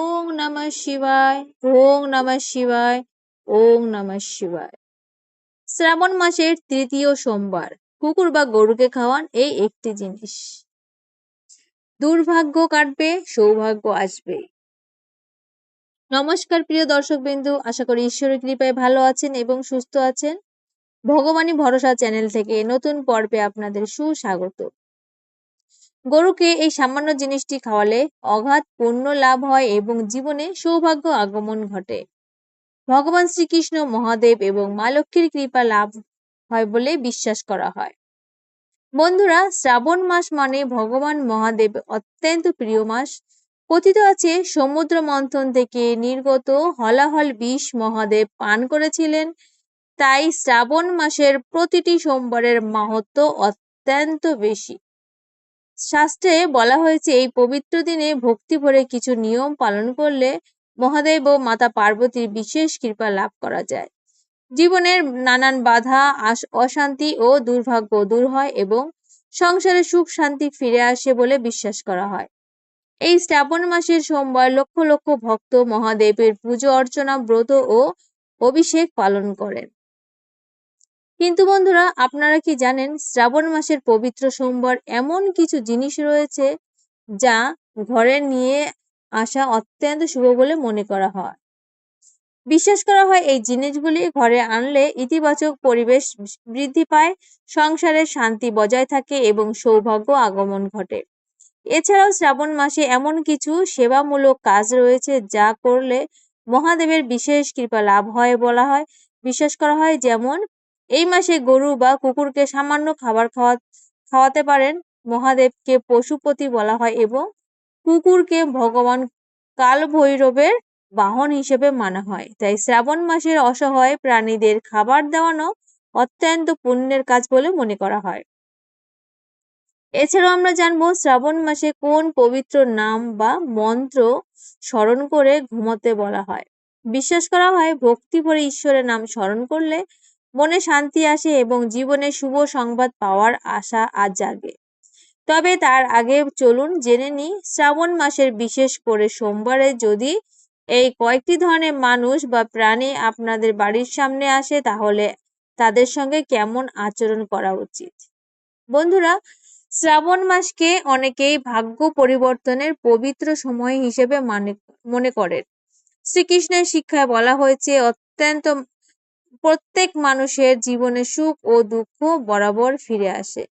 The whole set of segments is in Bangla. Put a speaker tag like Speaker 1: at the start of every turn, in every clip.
Speaker 1: ওং নমঃ শিবায়, ওং নমঃ শিবায়, ওং নমঃ শিবায়। শ্রাবণ মাসের তৃতীয় সোমবার কুকুর বা গরুকে খাওয়ান এই একটি জিনিস, দুর্ভাগ্য কাটবে, সৌভাগ্য আসবে। নমস্কার প্রিয় দর্শকবৃন্দু, আশা করি ঈশ্বরের কৃপায় ভালো আছেন এবং সুস্থ আছেন। ভগবানী ভরসা চ্যানেল থেকে নতুন পর্বে আপনাদের সুস্বাগত। গরুকে এই সামান্য জিনিসটি খাওয়ালে অগাধ পুণ্য লাভ হয় এবং জীবনে সৌভাগ্য আগমন ঘটে। ভগবান শ্রীকৃষ্ণ, মহাদেব এবং মা লক্ষ্মীর কৃপা লাভ হয় বলে বিশ্বাস করা হয়। বন্ধুরা, শ্রাবণ মাস মানে ভগবান মহাদেব অত্যন্ত প্রিয় মাস। কথিত আছে সমুদ্র মন্থন থেকে নির্গত হলাহল বিষ মহাদেব পান করেছিলেন। তাই শ্রাবণ মাসের প্রতিটি সোমবারের মাহাত্ম্য অত্যন্ত বেশি। শাস্ত্রে বলা হয়েছে এই পবিত্র দিনে ভক্তি ভরে কিছু নিয়ম পালন করলে মহাদেব ও মাতা পার্বতীর বিশেষ কৃপা লাভ করা যায়। জীবনের নানান বাধা, অশান্তি ও দুর্ভাগ্য দূর হয় এবং সংসারে সুখ শান্তি ফিরে আসে বলে বিশ্বাস করা হয়। এই শ্রাবণ মাসের সোমবার লক্ষ লক্ষ ভক্ত মহাদেবের পুজো অর্চনা, ব্রত ও অভিষেক পালন করেন। কিন্তু বন্ধুরা, আপনারা কি জানেন শ্রাবণ মাসের পবিত্র সোমবার এমন কিছু জিনিস রয়েছে যা ঘরে নিয়ে আসা অত্যন্ত শুভ বলে মনে করা হয়। বিশ্বাস করা হয় এই জিনিসগুলি ঘরে আনলে ইতিবাচক পরিবেশ বৃদ্ধি পায়, সংসারে শান্তি বজায় থাকে এবং সৌভাগ্য আগমন ঘটে। এছাড়াও শ্রাবণ মাসে এমন কিছু সেবামূলক কাজ রয়েছে যা করলে মহাদেবের বিশেষ কৃপা লাভ হয় বলা হয়। বিশ্বাস করা হয় যেমন এই মাসে গরু বা কুকুরকে সামান্য খাবার খাওয়াতে পারেন। মহাদেবকে পশুপতি বলা হয় এবং কুকুরকে ভগবান কালভৈরবের বাহন হিসেবে মানা হয়। তাই শ্রাবণ মাসের অসহায় প্রাণীদের খাবার দেওয়ানো অত্যন্ত পুণ্যের কাজ বলে মনে করা হয়। এছাড়াও আমরা জানবো শ্রাবণ মাসে কোন পবিত্র নাম বা মন্ত্র স্মরণ করে ঘুমোতে বলা হয়। বিশ্বাস করা হয় ভক্তি ভরে ঈশ্বরের নাম স্মরণ করলে মনে শান্তি আসে এবং জীবনে শুভ সংবাদ পাওয়ার আশা আজ জাগে। তবে তার আগে চলুন জেনে নিই শ্রাবণ মাসের বিশেষ করে সোমবারে যদি এই কয়েকটি ধরনের মানুষ বা প্রাণী আপনাদের বাড়ির সামনে আসে তাহলে তাদের সঙ্গে কেমন আচরণ করা উচিত। বন্ধুরা, শ্রাবণ মাসকে অনেকেই ভাগ্য পরিবর্তনের পবিত্র সময় হিসেবে মনে করেন। শ্রীকৃষ্ণের শিক্ষায় বলা হয়েছে প্রত্যেক মানুষের জীবনে সুখ ও দুঃখ বরাবর ফিরে আসে।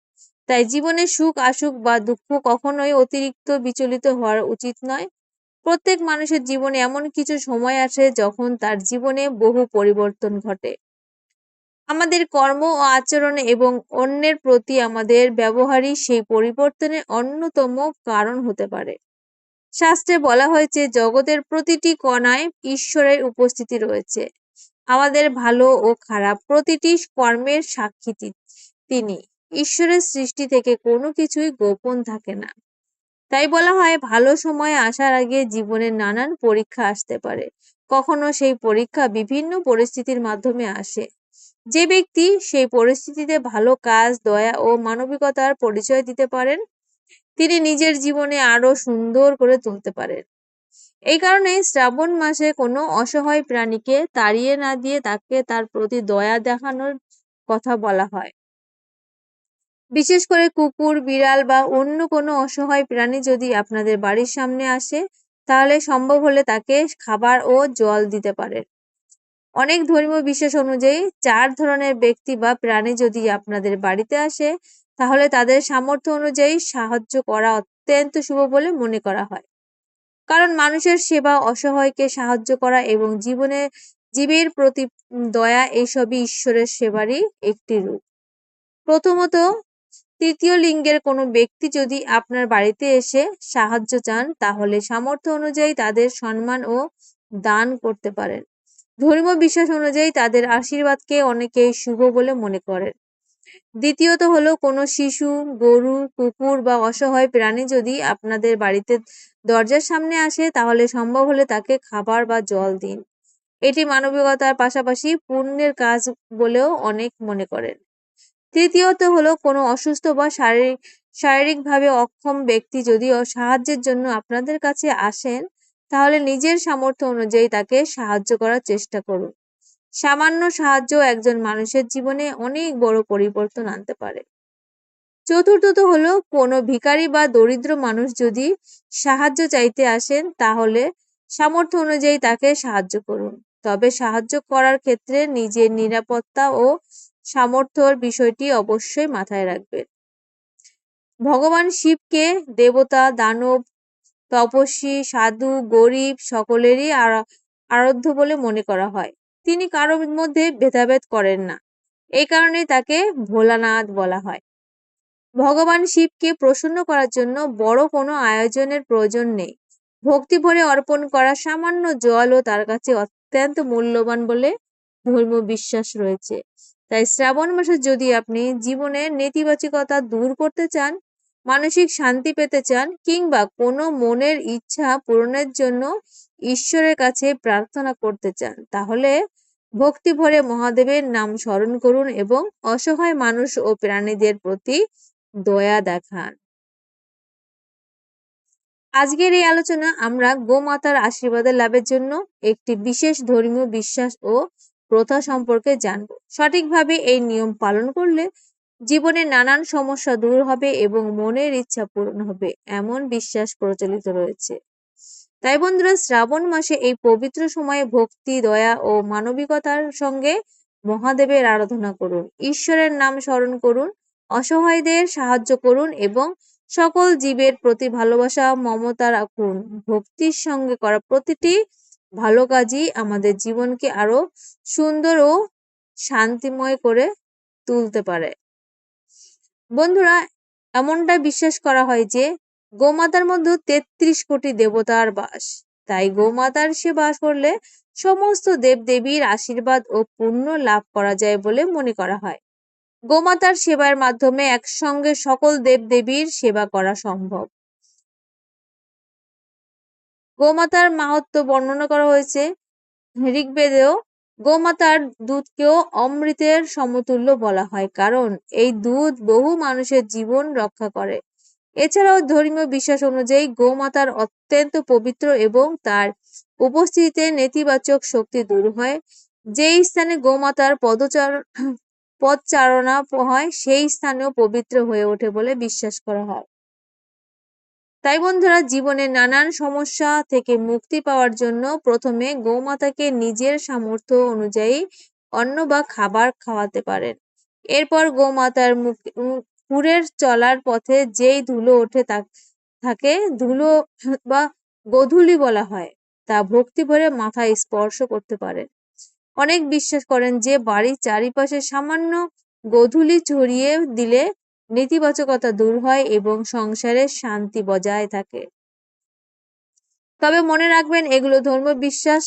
Speaker 1: তাই জীবনে সুখ আসুক বা দুঃখ কখনোই অতিরিক্ত বিচলিত হওয়া উচিত নয়। প্রত্যেক মানুষের জীবনে এমন কিছু সময় আসে যখন তার জীবনে বহু পরিবর্তন ঘটে। আমাদের কর্ম ও আচরণ এবং অন্যের প্রতি আমাদের ব্যবহারই সেই পরিবর্তনের অন্যতম কারণ হতে পারে। শাস্ত্রে বলা হয়েছে জগতের প্রতিটি কণায় ঈশ্বরের উপস্থিতি রয়েছে। আমাদের ভালো ও খারাপ প্রতিটি কর্মের সাক্ষী তিনি। ঈশ্বরের সৃষ্টি থেকে কোনো কিছুই গোপন থাকে না। তাই বলা হয় ভালো সময় আসার আগে জীবনের নানান পরীক্ষা আসতে পারে। কখনো সেই পরীক্ষা বিভিন্ন পরিস্থিতির মাধ্যমে আসে। যে ব্যক্তি সেই পরিস্থিতিতে ভালো কাজ, দয়া ও মানবিকতার পরিচয় দিতে পারেন তিনি নিজের জীবনে আরো সুন্দর করে তুলতে পারেন। এই কারণে শ্রাবণ মাসে কোনো অসহায় প্রাণীকে তাড়িয়ে না দিয়ে তাকে তার প্রতি দয়া দেখানোর কথা বলা হয়। বিশেষ করে কুকুর, বিড়াল বা অন্য কোনো অসহায় প্রাণী যদি আপনাদের বাড়ির সামনে আসে তাহলে সম্ভব হলে তাকে খাবার ও জল দিতে পারেন। অনেক ধর্মীয় বিশ্বাস অনুযায়ী 4 ধরনের ব্যক্তি বা প্রাণী যদি আপনাদের বাড়িতে আসে তাহলে তাদের সামর্থ্য অনুযায়ী সাহায্য করা অত্যন্ত শুভ বলে মনে করা হয়। কারণ মানুষের সেবা, অসহায়কে সাহায্য করা এবং জীবের প্রতি দয়া এইসবই ঈশ্বরের সেবারই একটি রূপ। প্রথমত, তৃতীয় লিঙ্গের কোনো ব্যক্তি যদি আপনার বাড়িতে এসে সাহায্য চান তাহলে সামর্থ্য অনুযায়ী তাদের সম্মান ও দান করতে পারেন। ধর্মীয় বিশ্বাস অনুযায়ী তাদের আশীর্বাদকে অনেকেই শুভ বলে মনে করেন। দ্বিতীয়ত হলো কোনো শিশু, গরু, কুকুর বা অসহায় প্রাণী যদি আপনাদের বাড়িতে দরজার সামনে আসে তাহলে সম্ভব হলে তাকে খাবার বা জল দিন। এটি মানবিকতার পাশাপাশি পুণ্যের কাজ বলেও অনেক মনে করেন। তৃতীয়ত হলো কোনো অসুস্থ বা শারীরিকভাবে অক্ষম ব্যক্তি যদি সাহায্যের জন্য আপনাদের কাছে আসেন তাহলে নিজের সামর্থ্য অনুযায়ী তাকে সাহায্য করার চেষ্টা করুন। সামান্য সাহায্য একজন মানুষের জীবনে অনেক বড় পরিবর্তন আনতে পারে। চতুর্থত হলো, কোনো ভিখারি বা দরিদ্র মানুষ যদি সাহায্য চাইতে আসেন তাহলে সামর্থ্য অনুযায়ী তাকে সাহায্য করুন। তবে সাহায্য করার ক্ষেত্রে নিজের নিরাপত্তা ও সামর্থ্যর বিষয়টি অবশ্যই মাথায় রাখবেন। ভগবান শিবকে দেবতা, দানব, তপস্বী, সাধু, গরিব সকলেরই আরাধ্য বলে মনে করা হয়। তিনি কারোর মধ্যে ভেদাভেদ করেন না। এই কারণেই তাকে ভোলানাথ বলা হয়। ভগবান শিবকে প্রসন্ন করার জন্য বড় কোনো আয়োজনের প্রয়োজন নেই। ভক্তি ভরে অর্পণ করা সামান্য জলও তার কাছে অত্যন্ত মূল্যবান বলে ধর্মীয় বিশ্বাস রয়েছে। তাই শ্রাবণ মাসে যদি আপনি জীবনের নেতিবাচকতা দূর করতে চান, মানসিক শান্তি পেতে চান কিংবা কোনো মনের ইচ্ছা পূরণের জন্য ঈশ্বরের কাছে প্রার্থনা করতে চান, তাহলে ভক্তি ভরে মহাদেবের নাম স্মরণ করুন এবং অসহায় মানুষ ও প্রাণীদের প্রতি দয়া দেখান। আজকের এই আলোচনা আমরা গোমাতার আশীর্বাদ লাভের জন্য একটি বিশেষ ধর্মীয় বিশ্বাস ও প্রথা সম্পর্কে জানব। সঠিকভাবে এই নিয়ম পালন করলে জীবনে নানান সমস্যা দূর হবে এবং মনের ইচ্ছা পূরণ হবে, এমন বিশ্বাস প্রচলিত রয়েছে। তাই বন্ধুরা, শ্রাবণ মাসে এই পবিত্র সময়ে ভক্তি, দয়া ও মানবিকতার সঙ্গে মহাদেবের আরাধনা করুন, ঈশ্বরের নাম স্মরণ করুন, অসহায়দের সাহায্য করুন এবং সকল জীবের প্রতি ভালোবাসা, মমতা রাখুন। ভক্তির সঙ্গে করা প্রতিটি ভালো কাজই আমাদের জীবনকে আরো সুন্দর ও শান্তিময় করে তুলতে পারে। বন্ধুরা, এমনটা বিশ্বাস করা হয় যে গোমাতার মধ্যে ৩৩ কোটি দেবতার বাস। তাই গোমাতার সেবা করলে সমস্ত দেবদেবীর আশীর্বাদ ও পুণ্য লাভ করা যায় বলে মনে করা হয়। গোমাতার সেবার মাধ্যমে একসঙ্গে সকল দেবদেবীর সেবা করা সম্ভব। গোমাতার মাহাত্ম্য বর্ণনা করা হয়েছে ঋগ্বেদেও। গোমাতার দুধকেও অমৃতের সমতুল্য বলা হয়, কারণ এই দুধ বহু মানুষের জীবন রক্ষা করে। এছাড়াও ধর্মীয় বিশ্বাস অনুযায়ী গোমাতার অত্যন্ত পবিত্র এবং তার উপস্থিতিতে নেতিবাচক শক্তি দূর হয়। যেই স্থানে গোমাতার পদচারণা হয় সেই স্থানেও পবিত্র হয়ে ওঠে বলে বিশ্বাস করা হয়। তাই বন্ধুরা, জীবনের নানান সমস্যা থেকে মুক্তি পাওয়ার জন্য প্রথমে গোমাতাকে নিজের সামর্থ্য অনুযায়ী অন্ন বা খাবার খাওয়াতে পারেন। এরপর গোমাতার পুরের চলার পথে যেই ধুলো ওঠে তাকে ধুলো বা গোধূলি বলা হয়, তা ভক্তি ভরে মাথায় স্পর্শ করতে পারেন। অনেক বিশ্বাস করেন যে বাড়ির চারিপাশে সামান্য গোধূলি ছড়িয়ে দিলে নেতিবাচকতা দূর হয় এবং সংসারে শান্তি বজায় থাকে। তবে মনে রাখবেন, এগুলো ধর্মীয় বিশ্বাস।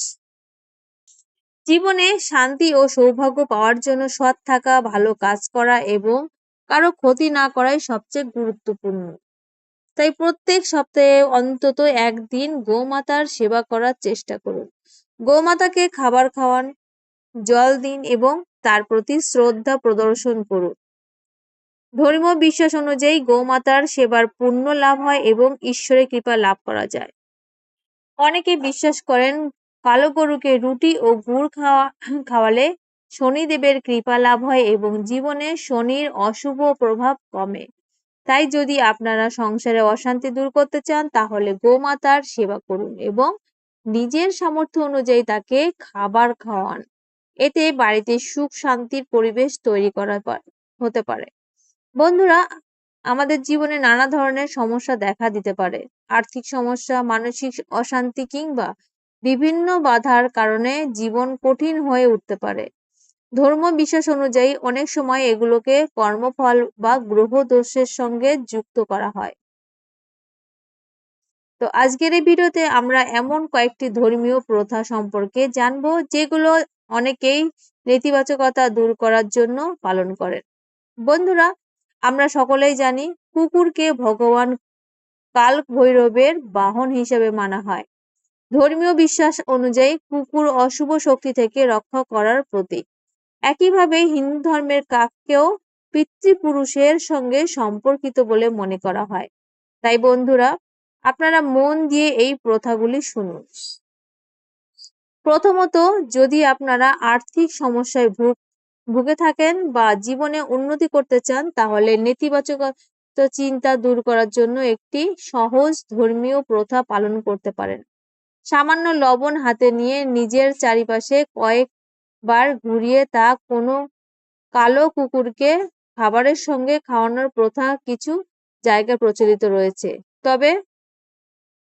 Speaker 1: জীবনে শান্তি ও সৌভাগ্য পাওয়ার জন্য সৎ থাকা, ভালো কাজ করা এবং কারো ক্ষতি না করাই সবচেয়ে গুরুত্বপূর্ণ। তাই প্রত্যেক সপ্তাহে অন্তত একদিন গোমাতার সেবা করার চেষ্টা করুন। গোমাতাকে খাবার খাওয়ান, জল দিন এবং তার প্রতি শ্রদ্ধা প্রদর্শন করুন। ধর্মীয় বিশ্বাস অনুযায়ী গোমাতার সেবার পুণ্য লাভ হয় এবং ঈশ্বরের কৃপা লাভ করা যায়। অনেকে বিশ্বাস করেন কালো গরুকে রুটি ও গুড় খাওয়ালে শনিদেবের কৃপা লাভ হয় এবং জীবনে শনির অশুভ প্রভাব কমে। তাই যদি আপনারা সংসারে অশান্তি দূর করতে চান, তাহলে গোমাতার সেবা করুন এবং নিজের সামর্থ্য অনুযায়ী তাকে খাবার খাওয়ান। এতে বাড়িতে সুখ শান্তির পরিবেশ তৈরি হতে পারে। বন্ধুরা, আমাদের জীবনে নানা ধরনের সমস্যা দেখা দিতে পারে। আর্থিক সমস্যা, মানসিক অশান্তি কিংবা বিভিন্ন বাধার কারণে জীবন কঠিন হয়ে উঠতে পারে। ধর্ম বিশ্বাস অনুযায়ী অনেক সময় এগুলোকে কর্মফল বা গ্রহ দোষের সঙ্গে যুক্ত করা হয়। তো আজকের এই ভিডিওতে আমরা এমন কয়েকটি ধর্মীয় প্রথা সম্পর্কে জানবো যেগুলো অনেকেই নেতিবাচকতা দূর করার জন্য পালন করেন। বন্ধুরা, আমরা সকলেই জানি কুকুরকে ভগবান কাল ভৈরবের বাহন হিসেবে মানা হয়। ধর্মীয় বিশ্বাস অনুযায়ী কুকুর অশুভ শক্তি থেকে রক্ষা করার প্রতীক। একইভাবে হিন্দু ধর্মের কাককেও পিতৃপুরুষের সঙ্গে সম্পর্কিত বলে মনে করা হয়। তাই বন্ধুরা, আপনারা মন দিয়ে এই প্রথাগুলি শুনুন। প্রথমত, যদি আপনারা আর্থিক সমস্যায় ভুগে থাকেন বা জীবনে উন্নতি করতে চান, তাহলে নেতিবাচক চিন্তা দূর করার জন্য একটি সহজ ধর্মীয় প্রথা পালন করতে পারেন। সামান্য লবণ হাতে নিয়ে নিজের চারিপাশে কয়েকবার ঘুরিয়ে তা কোনো কালো কুকুরকে খাবারের সঙ্গে খাওয়ানোর প্রথা কিছু জায়গায় প্রচলিত রয়েছে। তবে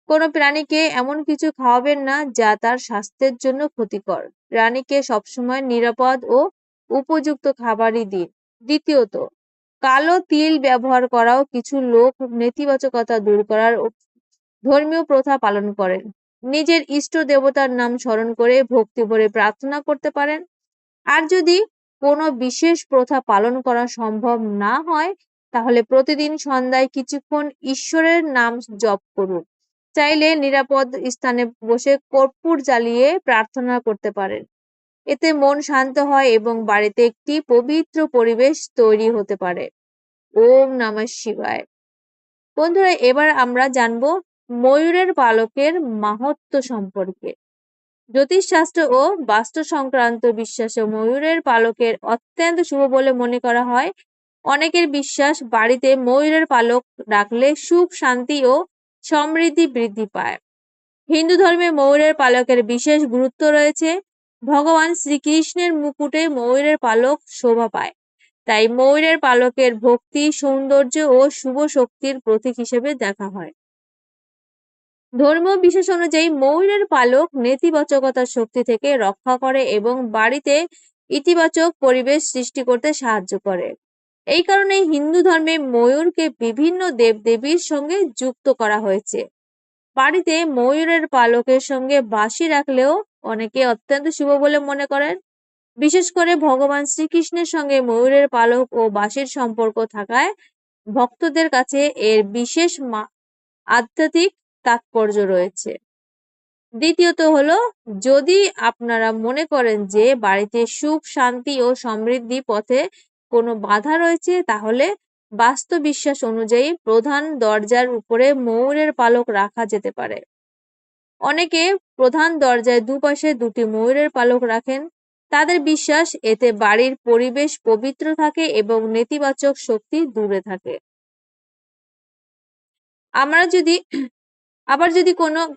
Speaker 1: কোনো প্রাণীকে এমন কিছু খাওয়াবেন না যা তার স্বাস্থ্যের জন্য ক্ষতিকর। প্রাণীকে সবসময় নিরাপদ ও উপযুক্ত খাবারই দিন। দ্বিতীয়ত, কালো তিল ব্যবহার করাও কিছু লোক নেতিবাচকতা দূর করার ধর্মীয় প্রথা পালন করেন। নিজের ইষ্ট দেবতার নাম স্মরণ করে ভক্তি ভরে প্রার্থনা করতে পারেন। আর যদি কোনো বিশেষ প্রথা পালন করা সম্ভব না হয়, তাহলে প্রতিদিন সন্ধ্যায় কিছুক্ষণ ঈশ্বরের নাম জপ করুন। চাইলে নিরাপদ স্থানে বসে কর্পূর জ্বালিয়ে প্রার্থনা করতে পারেন। এতে মন শান্ত হয় এবং বাড়িতে একটি পবিত্র পরিবেশ তৈরি হতে পারে। ওম নমঃ শিবায়। বন্ধুরা, এবার আমরা জানবো ময়ূরের পালকের মাহাত্ম্য সম্পর্কে। জ্যোতিষশাস্ত্র ও বাস্তু সংক্রান্ত বিশ্বাসে ময়ূরের পালকের অত্যন্ত শুভ বলে মনে করা হয়। অনেকের বিশ্বাস, বাড়িতে ময়ূরের পালক রাখলে সুখ, শান্তি ও সমৃদ্ধি বৃদ্ধি পায়। হিন্দু ধর্মে ময়ূরের পালকের বিশেষ গুরুত্ব রয়েছে। ভগবান শ্রীকৃষ্ণের মুকুটে ময়ূরের পালক শোভা পায়। তাই ময়ূরের পালকের ভক্তি, সৌন্দর্য ও শুভ শক্তির প্রতীক হিসেবে দেখা হয়। ধর্মীয় বিশ্বাস অনুযায়ী ময়ূরের পালক নেতিবাচকতার শক্তি থেকে রক্ষা করে এবং বাড়িতে ইতিবাচক পরিবেশ সৃষ্টি করতে সাহায্য করে। এই কারণে হিন্দু ধর্মে ময়ূরকে বিভিন্ন দেবদেবীর সঙ্গে যুক্ত করা হয়েছে। বাড়িতে ময়ূরের পালকের সঙ্গে বাঁশি রাখলেও অনেকে অত্যন্ত শুভ বলে মনে করেন। বিশেষ করে ভগবান শ্রীকৃষ্ণের সঙ্গে ময়ূরের পালক ও বাঁশির সম্পর্ক থাকায় ভক্তদের কাছে এর বিশেষ আধ্যাত্মিক তাৎপর্য রয়েছে। দ্বিতীয়ত হলো, যদি আপনারা মনে করেন যে বাড়িতে সুখ, শান্তি ও সমৃদ্ধি পথে কোনো বাধা রয়েছে, তাহলে বাস্তু বিশ্বাস অনুযায়ী প্রধান দরজার উপরে ময়ূরের পালক রাখা যেতে পারে। অনেকে প্রধান দরজায় দুপাশে দুটি ময়ূরের পালক রাখেন। তাদের বিশ্বাস, এতে বাড়ির পরিবেশ পবিত্র থাকে এবং নেতিবাচক শক্তি দূরে থাকে। আবার যদি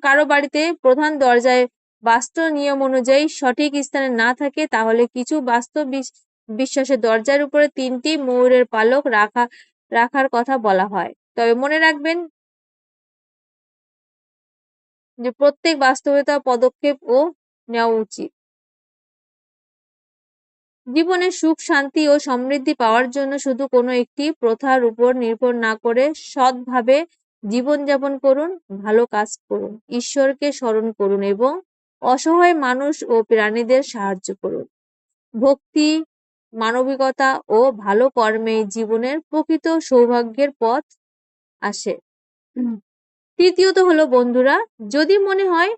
Speaker 1: কারো বাড়িতে প্রধান দরজায় বাস্তু নিয়ম অনুযায়ী সঠিক স্থানে না থাকে, তাহলে কিছু বাস্তু বিশ্বাসে দরজার উপরে 3টি ময়ূরের পালক রাখার কথা বলা হয়। তবে মনে রাখবেন যে প্রত্যেক বাস্তবতা পদক্ষেপ নেওয়া উচিত। জীবনে সুখ, শান্তি ও সমৃদ্ধি পাওয়ার জন্য শুধু কোনো একটি প্রথার উপর নির্ভর না করে সৎভাবে জীবনযাপন করুন, ভালো কাজ করুন, ঈশ্বরকে স্মরণ করুন এবং অসহায় মানুষ ও প্রাণীদের সাহায্য করুন। ভক্তি, মানবিকতা ও ভালো কর্মে জীবনের প্রকৃত সৌভাগ্যের পথ আসে। তৃতীয়ত হলো বন্ধুরা, যদি মনে হয়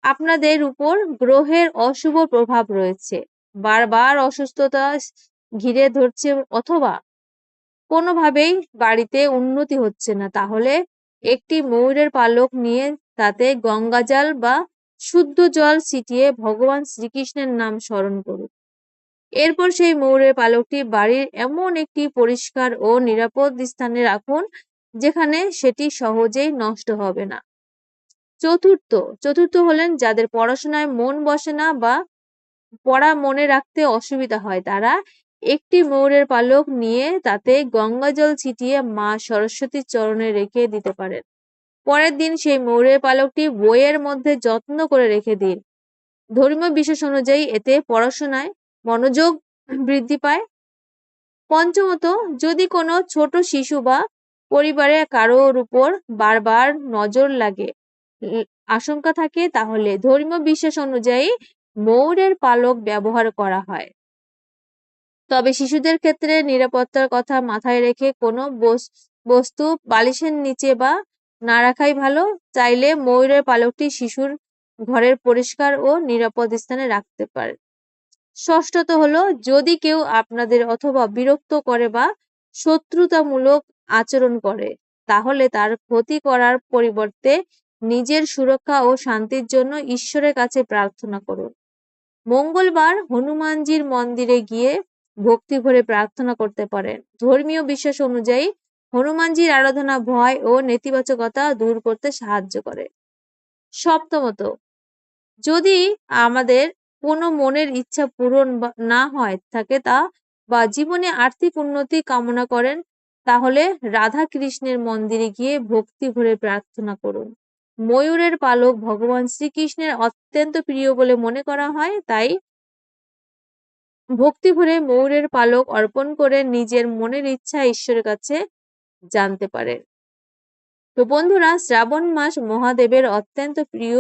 Speaker 1: আপনাদের উপর গ্রহের অশুভ প্রভাব রয়েছে, বারবার অসুস্থতা ঘিরে ধরছে অথবা কোনোভাবেই বাড়িতে উন্নতি হচ্ছে না, তাহলে একটি ময়ূরের পালক নিয়ে তাতে গঙ্গাজল বা শুদ্ধ জল ছিটিয়ে ভগবান শ্রীকৃষ্ণের নাম স্মরণ করুন। এরপর সেই ময়ূরের পালকটি বাড়ির এমন একটি পরিষ্কার ও নিরাপদ স্থানে রাখুন যেখানে সেটি সহজেই নষ্ট হবে না। চতুর্থ হলেন, যাদের পড়াশোনায় মন বসে না বা পড়া মনে রাখতে অসুবিধা হয়, তারা একটি ময়ূরের পালক নিয়ে তাতে গঙ্গাজল ছিটিয়ে মা সরস্বতীর চরণে রেখে দিতে পারেন। পরের দিন সেই ময়ূরের পালকটি বইয়ের মধ্যে যত্ন করে রেখে দিন। ধর্মীয় বিশ্বাস অনুযায়ী এতে পড়াশোনায় মনোযোগ বৃদ্ধি পায়। পঞ্চমত, যদি কোনো ছোট শিশু বা পরিবারের কারোর উপর বারবার নজর লাগে আশঙ্কা থাকে, তাহলে ধর্মীয় বিশ্বাস অনুযায়ী ময়ূরের পালক ব্যবহার করা হয়। তবে শিশুদের ক্ষেত্রে নিরাপত্তার কথা মাথায় রেখে কোনো বস্তু বালিশের নিচে বা না রাখাই ভালো। চাইলে ময়ূরের পালকটি শিশুর ঘরের পরিষ্কার ও নিরাপদ স্থানে রাখতে পারে। ষষ্ঠত হলো, যদি কেউ আপনাদের অথবা বিরক্ত করে বা শত্রুতামূলক আচরণ করে, তাহলে তার ক্ষতি করার পরিবর্তে নিজের সুরক্ষা ও শান্তির জন্য ঈশ্বরের কাছে প্রার্থনা করুন। মঙ্গলবার হনুমানজির মন্দিরে গিয়ে ভক্তি ভরে প্রার্থনা করতে পারেন। ধর্মীয় বিশ্বাস অনুযায়ী হনুমানজির আরাধনা ভয় ও নেতিবাচকতা দূর করতে সাহায্য করে। সপ্তমত, যদি আমাদের কোনো মনের ইচ্ছা পূরণ না হয় থাকে তা বা জীবনে আর্থিক উন্নতি কামনা করেন, তাহলে রাধা কৃষ্ণের মন্দিরে গিয়ে ভক্তি ভরে প্রার্থনা করুন। ময়ূরের পালক ভগবান শ্রীকৃষ্ণের অত্যন্ত প্রিয় বলে মনে করা হয়, তাই ভক্তি ভরে ময়ূরের পালক অর্পণ করে নিজের মনের ইচ্ছা ঈশ্বরের কাছে জানতে পারেন। তো বন্ধুরা, শ্রাবণ মাস মহাদেবের অত্যন্ত প্রিয়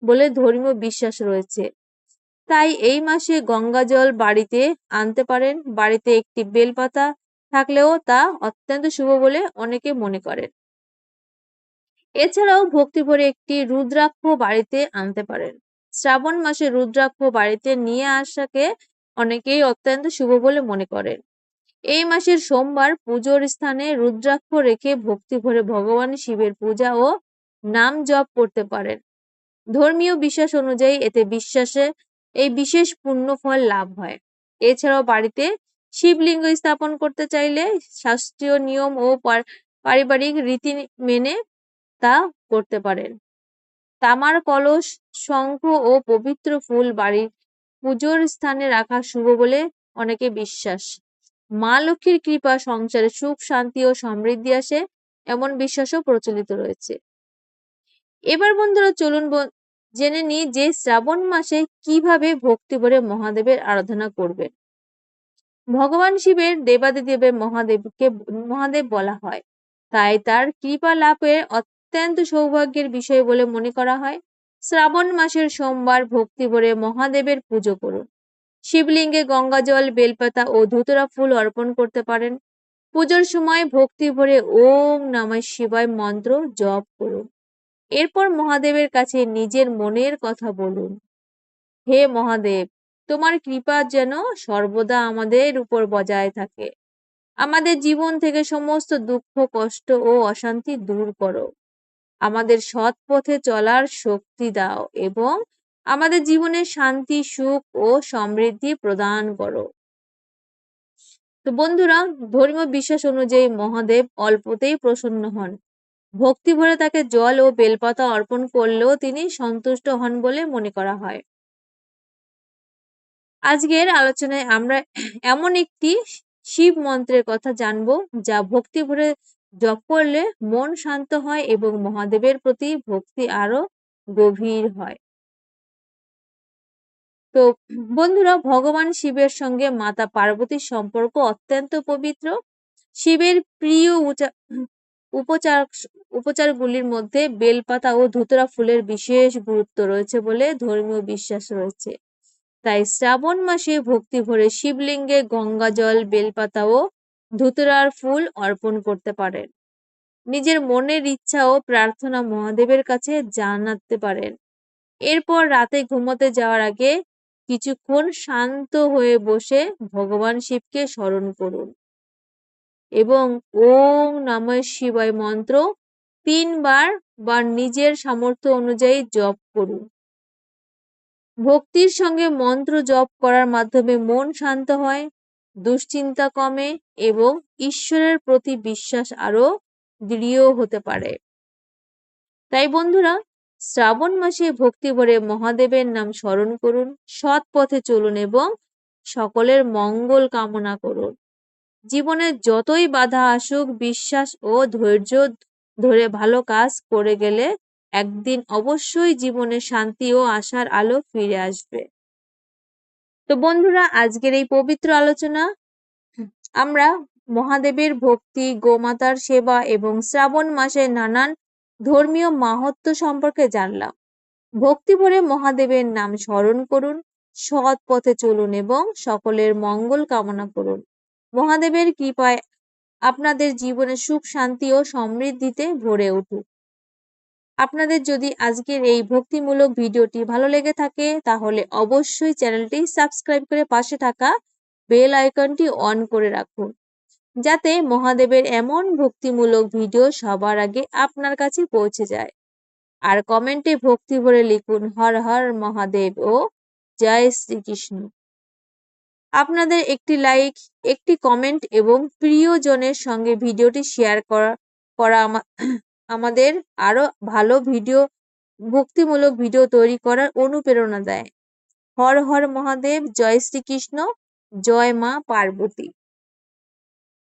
Speaker 1: বলে ধর্মীয় বিশ্বাস রয়েছে। তাই এই মাসে গঙ্গা জল বাড়িতে আনতে পারেন। বাড়িতে একটি বেলপাতা থাকলেও তা অত্যন্ত শুভ বলে অনেকে মনে করেন। এছাড়াও ভক্তি ভরে একটি রুদ্রাক্ষ বাড়িতে আনতে পারেন। শ্রাবণ মাসে রুদ্রাক্ষ বাড়িতে নিয়ে আসাকে অনেকেই অত্যন্ত শুভ বলে মনে করেন। এই মাসের সোমবার পুজোর স্থানে রুদ্রাক্ষ রেখে ভক্তি ভরে ভগবান শিবের পূজা ও নাম জপ করতে পারেন। ধর্মীয় বিশ্বাস অনুযায়ী এতে এই বিশেষ পুণ্য ফল লাভ হয়। এছাড়াও বাড়িতে শিবলিঙ্গ স্থাপন করতে চাইলে শাস্ত্রীয় নিয়ম ও পারিবারিক রীতি মেনে তা করতে পারেন। তামার কলস, শঙ্খ ও পবিত্র ফুল বাড়ির পুজোর স্থানে রাখা শুভ বলে অনেকে বিশ্বাস। মা লক্ষ্মীর কৃপা সংসারে সুখ, শান্তি ও সমৃদ্ধি আসে, এমন বিশ্বাসও প্রচলিত রয়েছে। এবার বন্ধুরা চলুন জেনে নিই যে শ্রাবণ মাসে কিভাবে ভক্তি ভরে মহাদেবের আরাধনা করবেন। ভগবান শিবের দেবাদিদেবের মহাদেব বলা হয়, তাই তার কৃপা লাভের অত্যন্ত সৌভাগ্যের বিষয় বলে মনে করা হয়। শ্রাবণ মাসের সোমবার ভক্তি ভরে মহাদেবের পুজো করুন। শিবলিঙ্গে গঙ্গা জল, বেলপাতা ও ধুতরা ফুল অর্পণ করতে পারেন। পুজোর সময় ভক্তি ভরে ওম নমঃ শিবায় মন্ত্র জপ করুন। এরপর মহাদেবের কাছে নিজের মনের কথা বলুন। হে মহাদেব, তোমার কৃপা যেন সর্বদা আমাদের উপর বজায় থাকে। আমাদের জীবন থেকে সমস্ত দুঃখ, কষ্ট ও অশান্তি দূর করো। আমাদের সৎ পথে চলার শক্তি দাও এবং আমাদের জীবনে শান্তি, সুখ ও সমৃদ্ধি প্রদান করো। তো বন্ধুরা, ধর্মীয় বিশ্বাস অনুযায়ী মহাদেব অল্পতেই প্রসন্ন হন। ভক্তি ভরে তাকে জল ও বেলপাতা অর্পণ করলেও তিনি সন্তুষ্ট হন বলে মনে করা হয়। আজকের আলোচনায় আমরা এমন একটি শিব মন্ত্রের কথা জানবো যা ভক্তি ভরে জপ করলে মন শান্ত হয় এবং মহাদেবের প্রতি ভক্তি আরো গভীর হয়। তো বন্ধুরা, ভগবান শিবের সঙ্গে মাতা পার্বতীর সম্পর্ক অত্যন্ত পবিত্র। শিবের প্রিয় উপচারগুলির মধ্যে বেলপাতা ও ধুতরা ফুলের বিশেষ গুরুত্ব রয়েছে বলে ধর্মীয় বিশ্বাস রয়েছে। তাই শ্রাবণ মাসে ভক্তি ভরে শিবলিঙ্গে গঙ্গা জল, বেলপাতা ও ধুতরার ফুল অর্পণ করতে পারেন। নিজের মনের ইচ্ছা ও প্রার্থনা মহাদেবের কাছে জানাতে পারেন। এরপর রাতে ঘুমোতে যাওয়ার আগে কিছুক্ষণ শান্ত হয়ে বসে ভগবান শিবকে স্মরণ করুন এবং ওম নমঃ শিবায় মন্ত্র 3 বার বা নিজের সামর্থ্য অনুযায়ী জপ করুন। ভক্তির সঙ্গে মন্ত্র জপ করার মাধ্যমে মন শান্ত হয়, দুশ্চিন্তা কমে এবং ঈশ্বরের প্রতি বিশ্বাস আরো দৃঢ় হতে পারে। তাই বন্ধুরা, শ্রাবণ মাসে ভক্তি ভরে মহাদেবের নাম স্মরণ করুন, সৎ পথে চলুন এবং সকলের মঙ্গল কামনা করুন। জীবনে যতই বাধা আসুক, বিশ্বাস ও ধৈর্য ধরে ভালো কাজ করে গেলে একদিন অবশ্যই জীবনে শান্তি ও আশার আলো ফিরে আসবে। তো বন্ধুরা, আজকের এই পবিত্র আলোচনা আমরা মহাদেবের ভক্তি, গোমাতার সেবা এবং শ্রাবণ মাসের নানান ধর্মীয় মাহাত্ম্য সম্পর্কে জানলাম। ভক্তি ভরে মহাদেবের নাম স্মরণ করুন, সৎ পথে চলুন এবং সকলের মঙ্গল কামনা করুন। মহাদেবের কৃপায় আপনাদের জীবনে সুখ, শান্তি ও সমৃদ্ধিতে ভরে উঠুক। আপনাদের যদি আজকের এই ভক্তিমূলক ভিডিওটি ভালো লেগে থাকে তাহলে অবশ্যই চ্যানেলটি সাবস্ক্রাইব করে পাশে থাকা বেল আইকনটি অন করে রাখুন। যাতে মহাদেবের এমন ভক্তিমূলক ভিডিও সবার আগে আপনার কাছে পৌঁছে যায়। আর কমেন্টে ভক্তি ভরে লিখুন হর হর মহাদেব ও জয় শ্রীকৃষ্ণ। আপনাদের একটি লাইক, একটি কমেন্ট এবং প্রিয়জনের সঙ্গে ভিডিওটি শেয়ার করা আমাদের আরো ভালো ভক্তিমূলক ভিডিও তৈরি করার অনুপ্রেরণা দেয়। হর হর মহাদেব, জয় শ্রীকৃষ্ণ, জয় মা পার্বতী।